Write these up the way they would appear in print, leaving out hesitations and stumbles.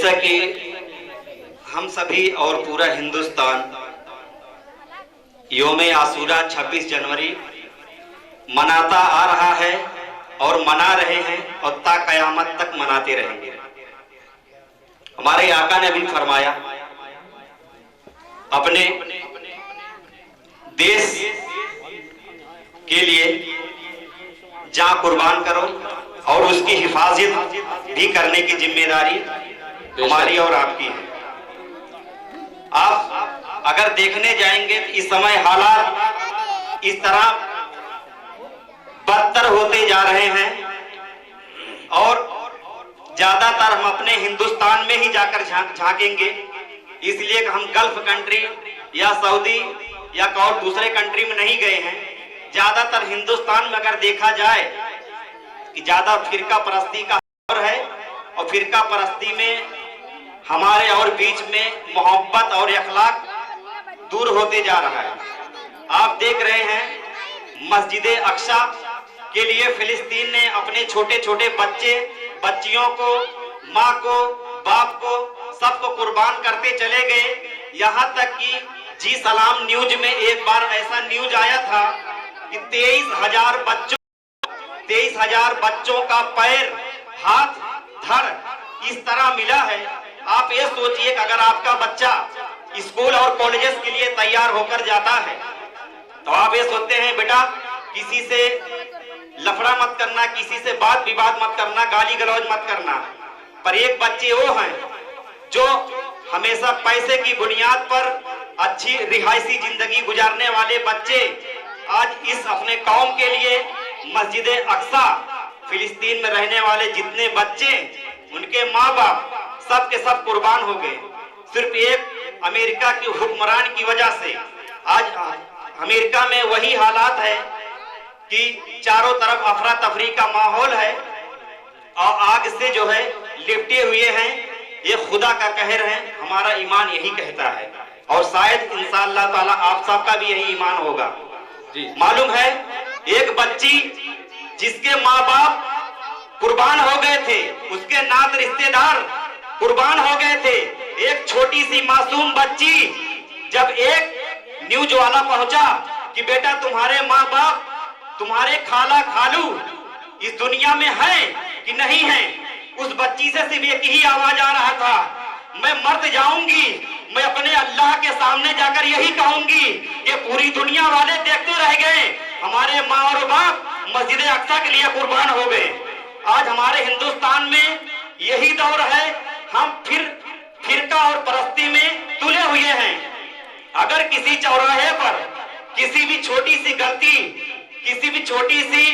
جیسا کہ ہم سبھی اور پورا ہندوستان یوم عاشورہ 26 جنوری مناتا آ رہا ہے اور منا رہے ہیں اور تا قیامت تک مناتے رہیں گے۔ ہمارے آقا نے بھی فرمایا اپنے دیش کے لیے جاں قربان کرو اور اس کی حفاظت بھی کرنے کی ذمہ داری ہماری اور آپ کی ہے۔ آپ اگر دیکھنے جائیں گے تو اس سمے حالات اس طرح بدتر ہوتے جا رہے ہیں اور زیادہ تر ہم اپنے ہندوستان میں ہی جا کر جھانکیں گے، اس لیے کہ ہم گلف کنٹری یا سعودی یا اور دوسرے کنٹری میں نہیں گئے ہیں۔ زیادہ تر ہندوستان میں اگر دیکھا جائے کہ زیادہ فرقہ پرستی کا دور ہے اور فرقہ پرستی میں ہمارے اور بیچ میں محبت اور اخلاق دور ہوتے جا رہا ہے۔ آپ دیکھ رہے ہیں مسجد اقصی کے لیے فلسطین نے اپنے چھوٹے چھوٹے بچے بچیوں کو، ماں کو، باپ کو، سب کو قربان کرتے چلے گئے، یہاں تک کہ جی سلام نیوز میں ایک بار ایسا نیوز آیا تھا کہ 23,000 بچوں کا پیر، ہاتھ، دھڑ اس طرح ملا ہے۔ آپ یہ سوچئے کہ اگر آپ کا بچہ اسکول اور کالجز کے لیے تیار ہو کر جاتا ہے تو آپ یہ سوچتے ہیں بیٹا کسی سے لفڑا مت کرنا، کسی سے بات وواد مت کرنا، گالی گلوج مت کرنا، پر ایک بچے وہ ہیں جو ہمیشہ پیسے کی بنیاد پر اچھی رہائشی زندگی گزارنے والے بچے آج اس اپنے قوم کے لیے مسجد اقصی، فلسطین میں رہنے والے جتنے بچے، ان کے ماں باپ سب کے سب قربان ہو گئے، صرف ایک امریکہ کی حکمران کی وجہ سے۔ آج امریکہ میں وہی حالات ہے کہ چاروں طرف افراتفری کا ماحول ہے اور آگ سے جو ہے لپٹے ہوئے ہیں۔ یہ خدا کا قہر ہے، ہمارا ایمان یہی کہتا ہے اور شاید انشاءاللہ تعالی آپ سب کا بھی یہی ایمان ہوگا۔ معلوم ہے ایک بچی جس کے ماں باپ قربان ہو گئے تھے، اس کے نات رشتے دار قربان ہو گئے تھے، ایک چھوٹی سی معصوم بچی جب ایک نیوز والا پہنچا کہ بیٹا تمہارے ماں باپ، تمہارے خالہ خالو اس دنیا میں ہیں کہ نہیں ہیں، اس بچی سے صرف ایک ہی آواز آ رہا تھا، میں مرد جاؤں گی، میں اپنے اللہ کے سامنے جا کر یہی کہوں گی کہ پوری دنیا والے دیکھتے رہ گئے، ہمارے ماں اور باپ مسجد اقصی کے لیے قربان ہو گئے۔ آج ہمارے ہندوستان میں یہی دور ہے، ہم پھر فرقہ اور پرستی میں تلے ہوئے ہیں۔ اگر کسی چوراہے پر کسی بھی چھوٹی سی غلطی، کسی بھی چھوٹی سی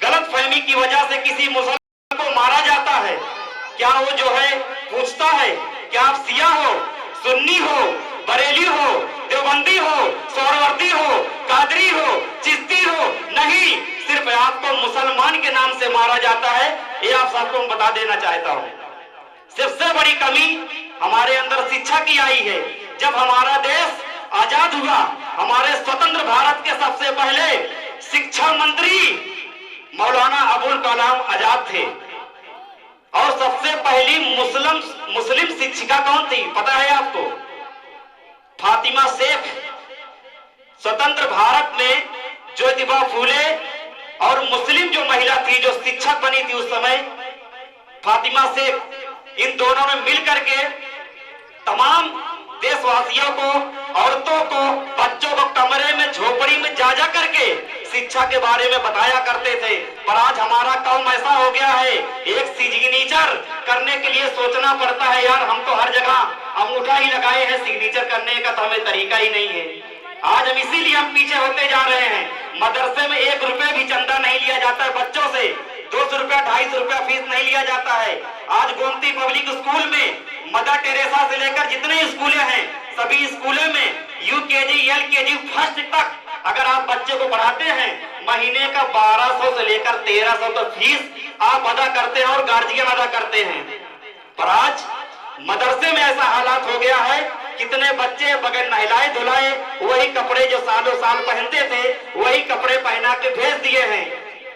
غلط فہمی کی وجہ سے کسی مسلمان کو مارا جاتا ہے، کیا وہ جو ہے پوچھتا ہے کہ آپ سیاہ ہو، سنی ہو، بریلی ہو، دیوبندی ہو، سہروردی ہو، قادری ہو، چشتی ہو؟ نہیں، صرف آپ کو مسلمان کے نام سے مارا جاتا ہے۔ یہ آپ سب کو بتا دینا چاہتا ہوں۔ سب سے بڑی کمی ہمارے اندر شکشا کی آئی ہے۔ جب ہمارا دیش آزاد ہوا، ہمارے سوتنتر بھارت کے سب سے پہلے شکشا منتری مولانا ابوالکلام آزاد تھے اور سب سے پہلی مسلم شکشکا کون تھی پتا ہے آپ کو؟ فاطمہ شیخ۔ سوتنتر بھارت میں جیوتبا پھولے اور مسلم جو مہیلا تھی جو شکشک بنی تھی اس سمے فاطمہ شیخ، ان دونوں نے مل کر کے تمام دیش واسیوں کو، عورتوں کو، بچوں کو کمرے میں جھوپڑی میں جا جا کر کے شکشا کے بارے میں بتایا کرتے تھے۔ پر آج ہمارا قوم ایسا ہو گیا ہے، ایک سگنیچر کرنے کے لیے سوچنا پڑتا ہے، یار ہم تو ہر جگہ انگوٹھا ہی لگائے ہیں، سگنیچر کرنے کا تو ہمیں طریقہ ہی نہیں ہے۔ آج ہم اسی لیے ہم پیچھے ہوتے جا رہے ہیں۔ مدرسے میں 1 روپے بھی چندہ نہیں لیا جاتا ہے بچوں سے، 200 روپے 250 روپے فیس نہیں لیا جاتا ہے۔ آج گومتی پبلک اسکول میں مدر ٹیریسا سے لے کر جتنے اسکولیں ہیں سبھی اسکولوں میں UKG LKG فرسٹ تک اگر آپ بچے کو پڑھاتے ہیں مہینے کا 1200 سے لے کر 1300 تک فیس آپ ادا کرتے ہیں اور گارجین ادا کرتے ہیں۔ پر آج مدرسے میں ایسا حالات ہو گیا ہے، کتنے بچے بغیر نہلائے دھلائے وہی کپڑے جو سالوں سال پہنتے تھے وہی کپڑے پہنا کے بھیج دیے ہیں۔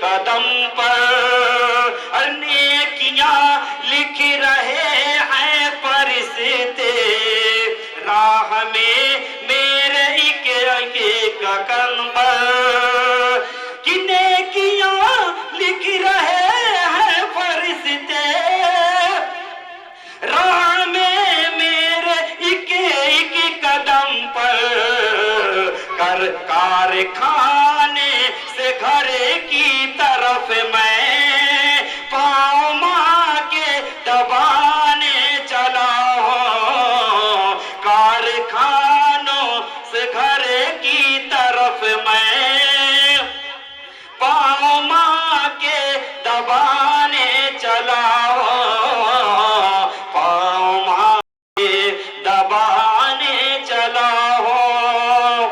قدم پر نیکیاں لکھ رہے ہیں فرشتے راہ میں میرے ایک قدم پر کہ نیکیاں لکھ رہے ہیں فرشتے راہ میں میرے ایک قدم پر کارخانے سے گھر کی طرف میں پاؤں ماں کے دبانے چلا ہوں کارخانوں سے گھر کی طرف میں پاؤں ماں کے دبانے چلا ہوں پاؤں ماں کے دبانے چلا ہوں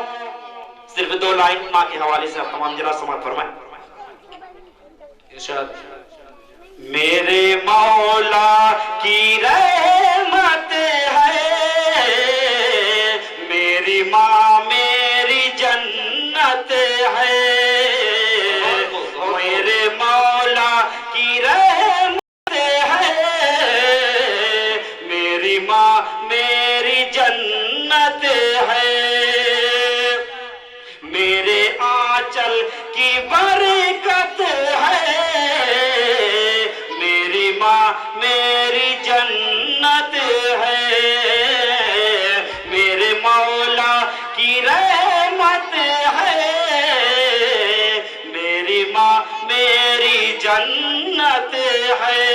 صرف 2 لائن ماں کے حوالے سے آپ تمام ذرا سماعت فرمائیں ارشاد میرے مولا کی رحمت ہے میری ماں میری جنت ہے میرے مولا کی رحمت ہے میری ماں میری جنت ہے میرے آنچل کی برکت ہے میری ماں میری جنت ہے میرے مولا کی رحمت ہے میری ماں میری جنت ہے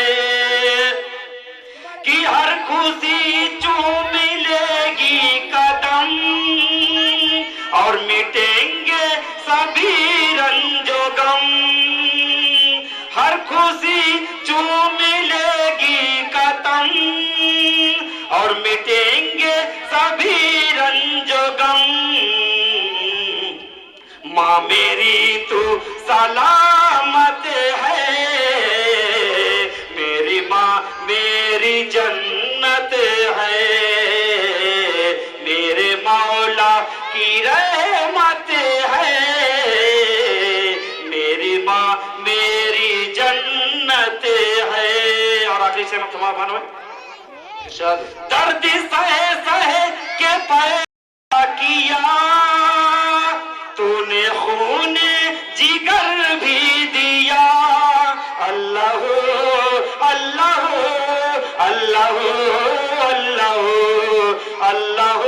کہ ہر خوشی چوم لے گی قدم اور مٹیں گے سبھی رنج و غم ہر خوشی چوم لے گی قدم اور مٹیں گے سبھی رنج و غم ماں میری تو سلامت ہے میری ماں میری جنت ہے میرے مولا کی رحمت ہے میری ماں میری جنت ہے اور آخری سے مکتمہ بانو ہے درد سہے کے پیدا کیا تو نے خون جگر بھی دیا اللہ اللہ اللہ اللہ اللہ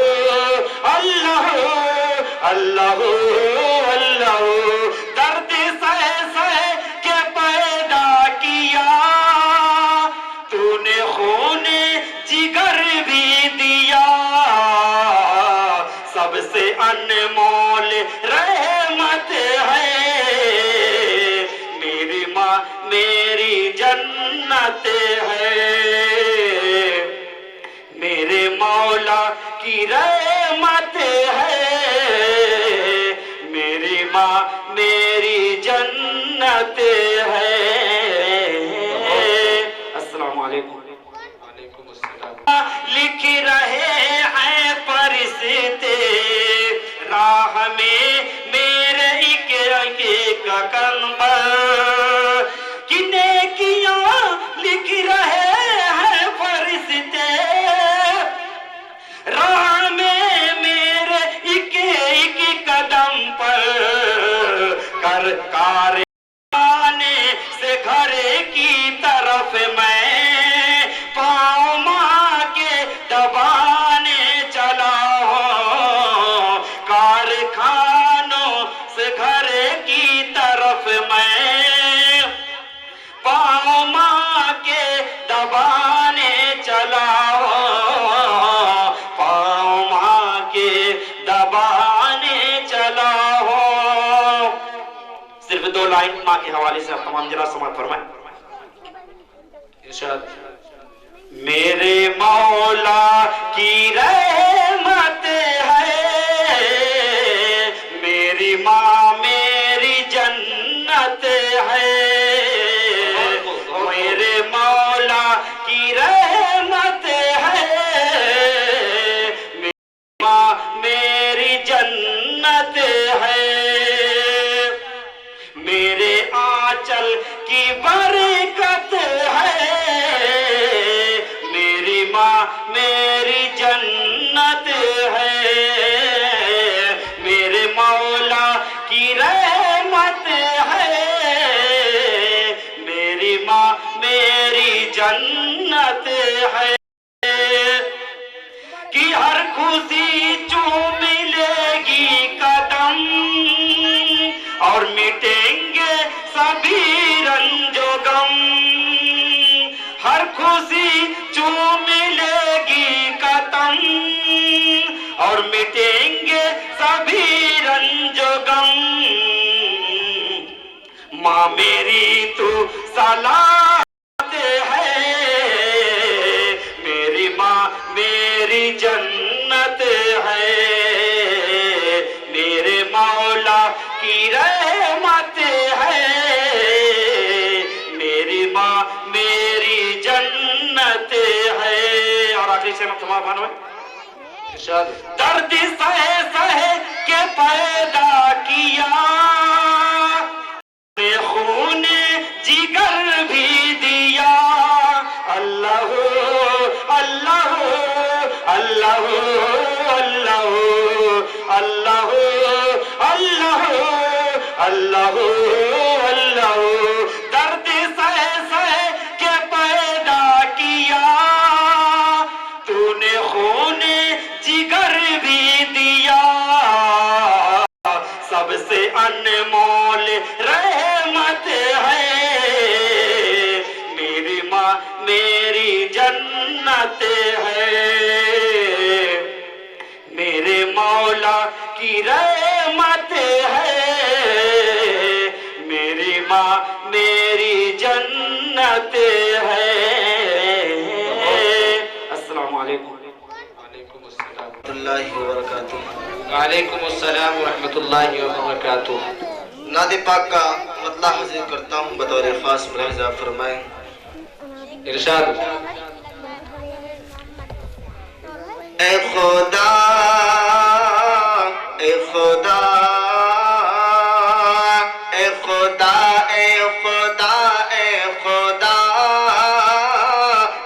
اللہ اللہ اللہ درد سہ کے پیدا کیا تو نے خون جگر بھی دیا سب سے انمول رحمت ہے میری ماں میری جنت ہے میرے مولا کی رحمت ہے میری ماں میری جنت ہے السلام علیکم لکھ رہے ہیں فرشتے راہ میں میرے ایک قدم پر کہ نیکیاں لکھ رہے ہیں فرشتے راہ میں میرے ایک قدم پر کارخانے سے گھر کی طرف میں پاؤں ماں کے دبانے چلا ہوں کارخانوں سے گھر کی طرف میں پاؤں ماں کے دبانے چلا ہوں پاؤں ماں کے دبانے چلا ہوں صرف 2 لائن ماں کے حوالے سے آپ تمام ذرا سماعت فرمائیں ارشاد میرے مولا کی رحمت ہے میری ماں میری جنت ہے میرے مولا کی رحمت ہے میری ماں میری جنت ہے تیرے آنچل کی برکت ہے، میری ماں میری جنت ہے، میرے مولا کی رحمت ہے، میری ماں میری جنت ہے، کہ ہر خوشی چوم لے گی قدم اور مٹیں گے سبھی رنج و غم، ہر خوشی چوم لے گی قدم اور مٹیں گے سبھی رنج و غم، ماں میری تو سلامت ہے، میری ماں میری جنت ہے، میرے مولا کی رحمت ہے، میری ماں میری جنت ہے۔ اور آخری سے تمام بانو درد سہے سہے کے پیدا کیا، خون جگر بھی دیا، اللہ اللہ اللہ اللہ اللہ اللہ اللہ اللہ، درد سہے سہے کے پیدا کیا، تو نے خون جگر بھی دیا، سب سے انمول رحمت ہے، میری ماں میری جنت ہے، میرے مولا کی رحمت ہے، میری ماں میری جنت ہے۔ السلام علیکم ورحمۃ اللہ وبرکاتہ۔ وعلیکم السلام ورحمۃ اللہ وبرکاتہ۔ نعت پاک کا مطلع حاضر کرتا ہوں، بطور خاص ملاحظہ فرمائیں۔ ارشاد۔ اے خدا اے خدا اے خدا اے خدا اے خدا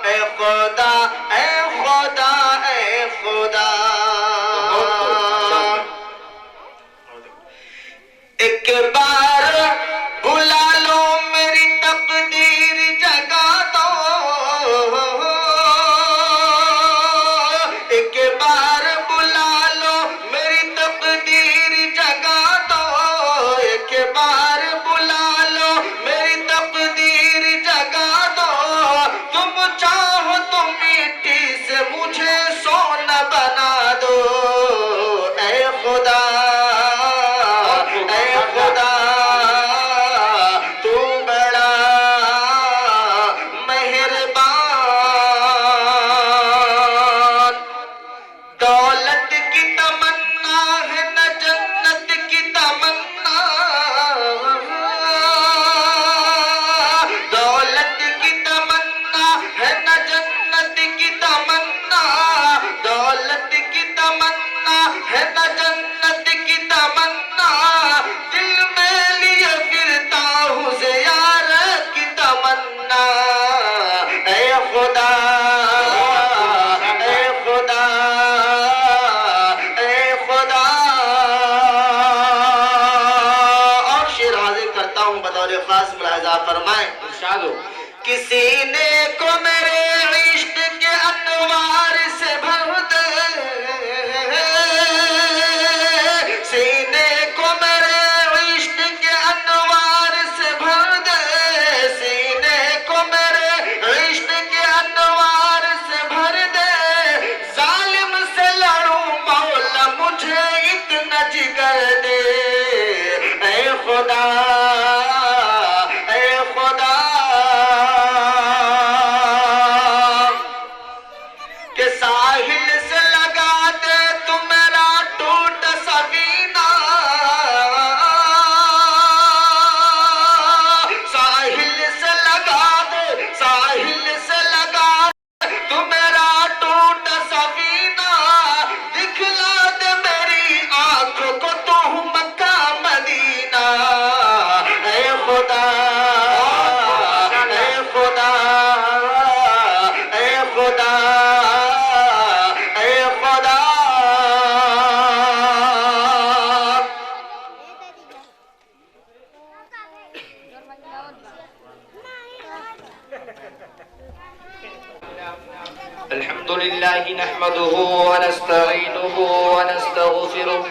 اے خدا اے خدا اے خدا، ایک بار بلا لو میری تقدیر جگا دو، ایک بار بلا لو میری تقدیر جگا دو، ایک بار بلا لو میری تقدیر جگا دو، تم چاہو تو مٹی سے مجھے سونا بنا دو، اے خدا اے خدا تو بڑا مہربان، دولت کی تمنا ہے نہ جنت کی تمنا، دولت کی تمنا ہے نہ جنت کی تمنا، دولت کی تمنا ہے نہ جنت کی تمنا، دل میں لیے پھرتا ہوں زیارت کی تمنا، اے خدا اے خدا اے خدا۔ اور شعر حاضر کرتا ہوں، بطور خاص ملاحظہ فرمائیں۔ ارشاد۔ کسی نے کو میرے عشق کے انوار سے بھر دے، سینے کو میرے عشق کے انوار سے بھر دے، سینے کو میرے عشق کے انوار سے بھر دے، ظالم سے لڑوں مولا مجھے اتنا جگر دے، اے خدا اے خدا، کہ ساحل سے لگا دے تو میرا ٹوٹ سفینہ، خدا اے خدا اے خدا الحمد لله نحمده ونستعينه ونستغفره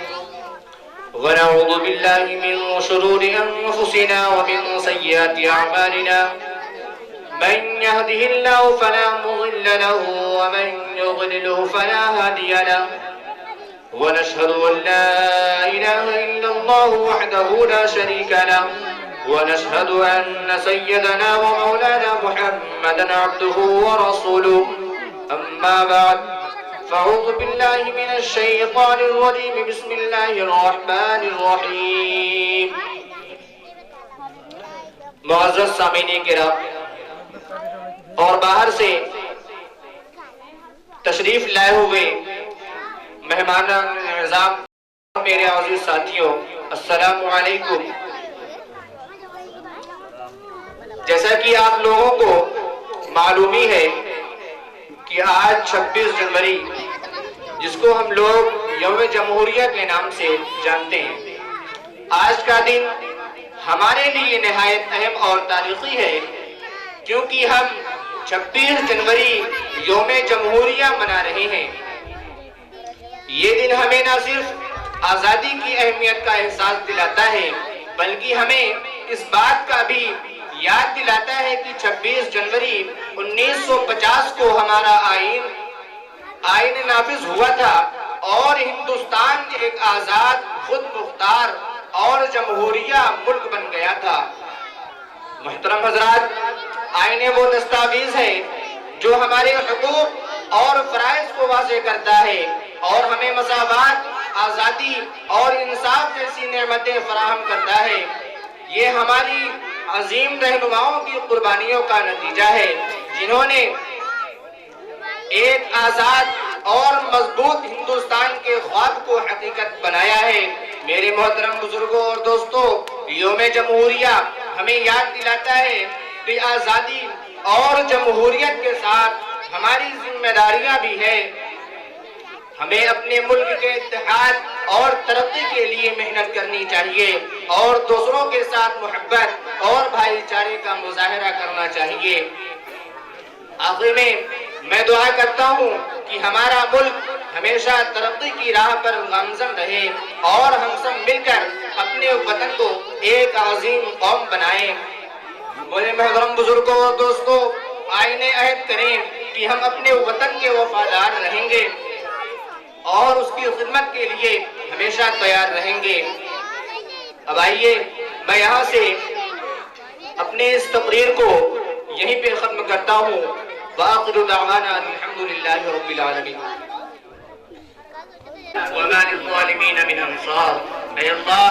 ونعوذ بالله من شرور أنفسنا ومن سيئات أعمالنا من يهده الله فلا مضل له ومن يضلله فلا هادي له ونشهد أن لا إله إلا الله وحده لا شريك له ونشهد أن سيدنا ومولانا محمدا عبده ورسوله أما بعد فأعوذ بالله من الشيطان الرجيم بسم الله الرحمن الرحيم معزز سامعین کرام اور باہر سے تشریف لائے ہوئے مہمان نظام میرے عزیز ساتھیوں السلام علیکم. جیسا کہ آپ لوگوں کو معلوم ہی ہے کہ آج 26 جنوری جس کو ہم لوگ یوم جمہوریہ کے نام سے جانتے ہیں، آج کا دن ہمارے لیے نہایت اہم اور تاریخی ہے کیونکہ ہم 26 جنوری یوم جمہوریہ منا رہے ہیں. یہ دن ہمیں نہ صرف آزادی کی اہمیت کا احساس دلاتا ہے بلکہ ہمیں اس بات کا بھی یاد دلاتا ہے کہ 26 جنوری 1950 کو ہمارا آئین نافذ ہوا تھا اور ہندوستان ایک آزاد خود مختار اور جمہوریہ ملک بن گیا تھا. محترم حضرات، آئین وہ دستاویز ہے جو ہمارے حقوق اور فرائض کو واضح کرتا ہے اور ہمیں مساوات، آزادی اور انصاف جیسی نعمتیں فراہم کرتا ہے. یہ ہماری عظیم رہنماؤں کی قربانیوں کا نتیجہ ہے جنہوں نے ایک آزاد اور مضبوط ہندوستان کے خواب کو حقیقت بنایا ہے. میرے محترم بزرگوں اور دوستوں، یوم جمہوریہ ہمیں یاد دلاتا ہے کہ آزادی اور جمہوریت کے ساتھ ہماری ذمہ داریاں بھی ہیں. ہمیں اپنے ملک کے اتحاد اور ترقی کے لیے محنت کرنی چاہیے اور دوسروں کے ساتھ محبت اور بھائی چارے کا مظاہرہ کرنا چاہیے. آخر میں دعا کرتا ہوں کہ ہمارا ملک ہمیشہ ترقی کی راہ پر گامزن رہے اور ہم سب مل کر اپنے وطن کو ایک عظیم قوم بنائیں. میرے محترم بزرگوں اور دوستوں، آئین عہد کریں کہ ہم اپنے وطن کے وفادار رہیں گے اور اس کی خدمت کے لیے ہمیشہ تیار رہیں گے. اب آئیے میں یہاں سے اپنے اس تقریر کو یہیں پہ ختم کرتا ہوں. وآخر دعوانا الحمدللہ رب العالمین. وما للظالمین من انصار. اے اللہ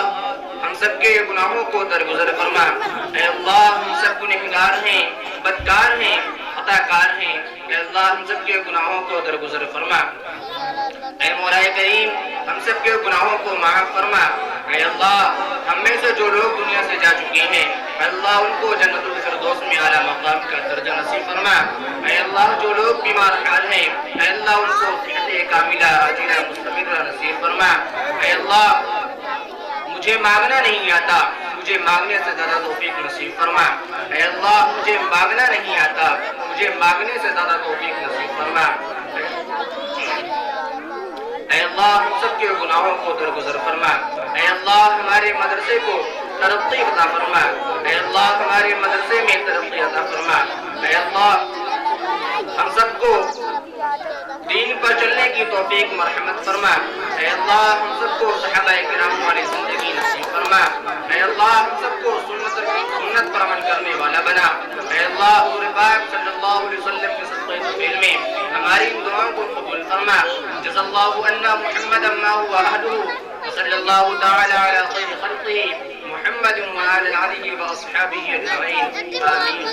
ہم سب کے گناہوں کو درگزر فرما. اے اللہ ہم سب گنہگار ہیں، بدکار ہیں، خطا کار ہیں. اے اللہ ہم سب کے گناہوں کو درگزر فرما. اے مولا کریم ہم سب کے گناہوں کو معاف فرما. اے اللہ ہم میں سے جو لوگ دنیا سے جا چکے ہیں اے اللہ ان کو جنت الفردوس میں اعلیٰ مقام کا درجہ نصیب فرما. اے اللہ جو لوگ بیمار حال ہیں اے اللہ ان کو صحت کاملہ عاجلہ مستمرہ نصیب فرما. اے اللہ مجھے مانگنا نہیں آتا، مجھے مانگنے سے زیادہ توفیق نصیب فرما. اے اللہ مجھے مانگنا نہیں آتا، مجھے مانگنے سے زیادہ توفیق نصیب فرما. اے اللہ ہم سب کے گناہوں کو درگزر فرما. اے اللہ ہمارے مدرسے کو ترقی عطا فرما. اے اللہ ہمارے مدرسے میں ترقی عطا فرما. اے اللہ ہم سب کو دین پر چلنے کی توفیق مرحمت فرما. اے اللہ ہم سب کو صحابہ کرام والی زندگی نصیب فرما. اے اللہ ہم سب کو سنت پر عمل کرنے والا بنا. اے اللہ حضور پاک صلی اللہ علیہ وسلم کے صدقے طویل میں ہماری دعاؤں کو قبول فرما. جزا اللہ عنا محمدا ما هو اهله وصلی اللہ تعالی علی خیر خلقه محمد وعلى آله واصحابه اجمعین. آمین.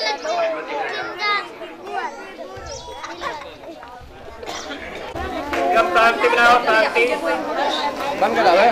بند کرا ہے